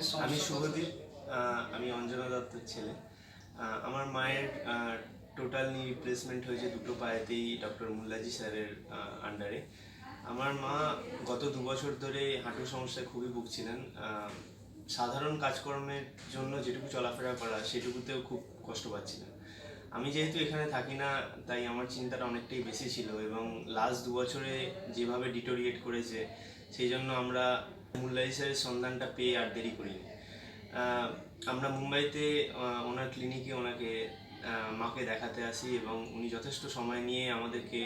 আমি শুভদীপ, আমি অঞ্জনা দত্তের ছেলে। আমার মায়ের টোটাল নি রিপ্লেসমেন্ট হয়েছে দুটো পায়েতেই ডক্টর মুল্লাজি স্যারের আন্ডারে। আমার মা গত 2 বছর ধরে হাঁটুর সমস্যায় খুবই ভুগছিলেন। সাধারণ কাজকর্মের জন্য যেটুকু চলাফেরা করা সেটুকুতেও খুব কষ্ট পাচ্ছিলেন। আমি যেহেতু এখানে থাকি না, তাই আমার চিন্তাটা অনেকটাই বেশি ছিল, এবং লাস্ট 2 বছরে যেভাবে ডিটোরিয়েট করেছে সেই জন্য আমরা মুল্লাজি স্যারের সন্ধানটা পেয়ে আর দেরি করিনি। আমরা মুম্বাইতে ওনার ক্লিনিকে ওনাকে মাকে দেখাতে আসি, এবং উনি যথেষ্ট সময় নিয়ে আমাদেরকে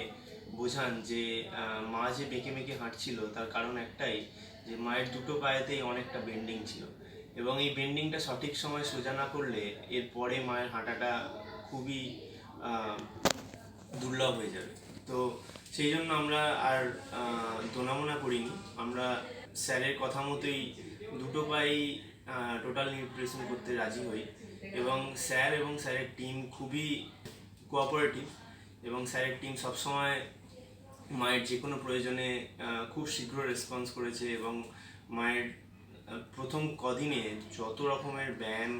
বোঝান যে মা যে বেঁকে বেঁকে হাঁটছিল তার কারণ একটাই, যে মায়ের দুটো পায়েতেই অনেকটা বেন্ডিং ছিল, এবং এই বেন্ডিংটা সঠিক সময় সোজা না করলে এরপরে মায়ের হাঁটাটা খুবই দুর্লভ হয়ে যাবে। তো সেই জন্য আমরা আর দোনামোনা করিনি, আমরা স্যারের কথা মতোই দুটো পাই টোটাল নিউট্রিশন করতে রাজি হই, এবং স্যার এবং স্যারের টিম খুবই কোঅপারেটিভ, এবং স্যারের টিম সবসময় মায়ের যে কোনো প্রয়োজনে খুব শীঘ্র রেসপন্স করেছে, এবং মায়ের প্রথম কদিনে যত রকমের ব্যায়াম,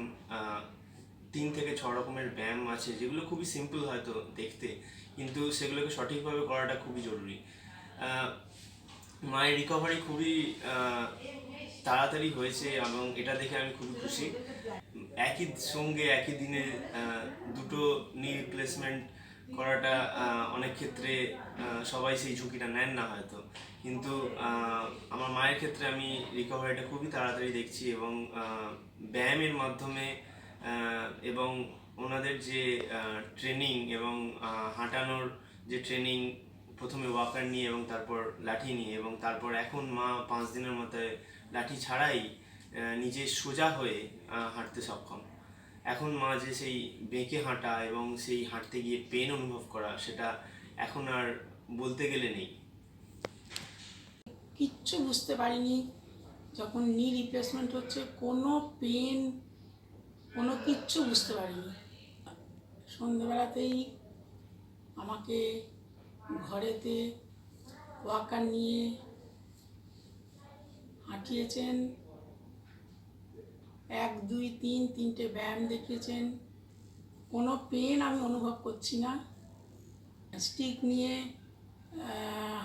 3 থেকে 6 রকমের ব্যায়াম আছে, যেগুলো খুবই সিম্পল হয়তো দেখতে, কিন্তু সেগুলোকে সঠিকভাবে করাটা খুবই জরুরি। মায়ের রিকভারি খুবই তাড়াতাড়ি হয়েছে, এবং এটা দেখে আমি খুবই খুশি। একই সঙ্গে একই দিনে দুটো নি রিপ্লেসমেন্ট করাটা অনেক ক্ষেত্রে সবাই সেই ঝুঁকিটা নেন না হয়তো, কিন্তু আমার মায়ের ক্ষেত্রে আমি রিকভারিটা খুবই তাড়াতাড়ি দেখছি, এবং ব্যায়ামের মাধ্যমে এবং ওনাদের যে ট্রেনিং এবং হাঁটানোর যে ট্রেনিং, প্রথমে ওয়াকার নিয়ে এবং তারপর লাঠি নিয়ে, এবং তারপর এখন মা 5 দিনের মাথায় লাঠি ছাড়াই নিজে সোজা হয়ে হাঁটতে সক্ষম। এখন মা যে সেই বেঁকে হাঁটা এবং সেই হাঁটতে গিয়ে পেন অনুভব করা, সেটা এখন আর বলতে গেলে নেই। কিচ্ছু বুঝতে পারিনি যখন নি রিপ্লেসমেন্ট হচ্ছে, কোনো পেন কোনো কিচ্ছু বুঝতে পারিনি। সন্ধেবেলাতেই আমাকে ঘরেতে ওয়াকার নিয়ে হাঁটিয়েছেন, 1 2 3 3টে ব্যায়াম দেখিয়েছেন। কোনো পেন আমি অনুভব করছি না। স্টিক নিয়ে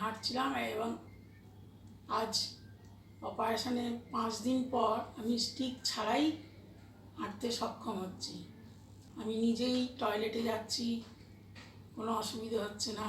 হাঁটছিলাম, এবং আজ অপারেশনের 5 দিন পর আমি স্টিক ছাড়াই হাঁটতে সক্ষম হচ্ছি। আমি নিজেই টয়লেটে যাচ্ছি, কোনো অসুবিধা হচ্ছে না।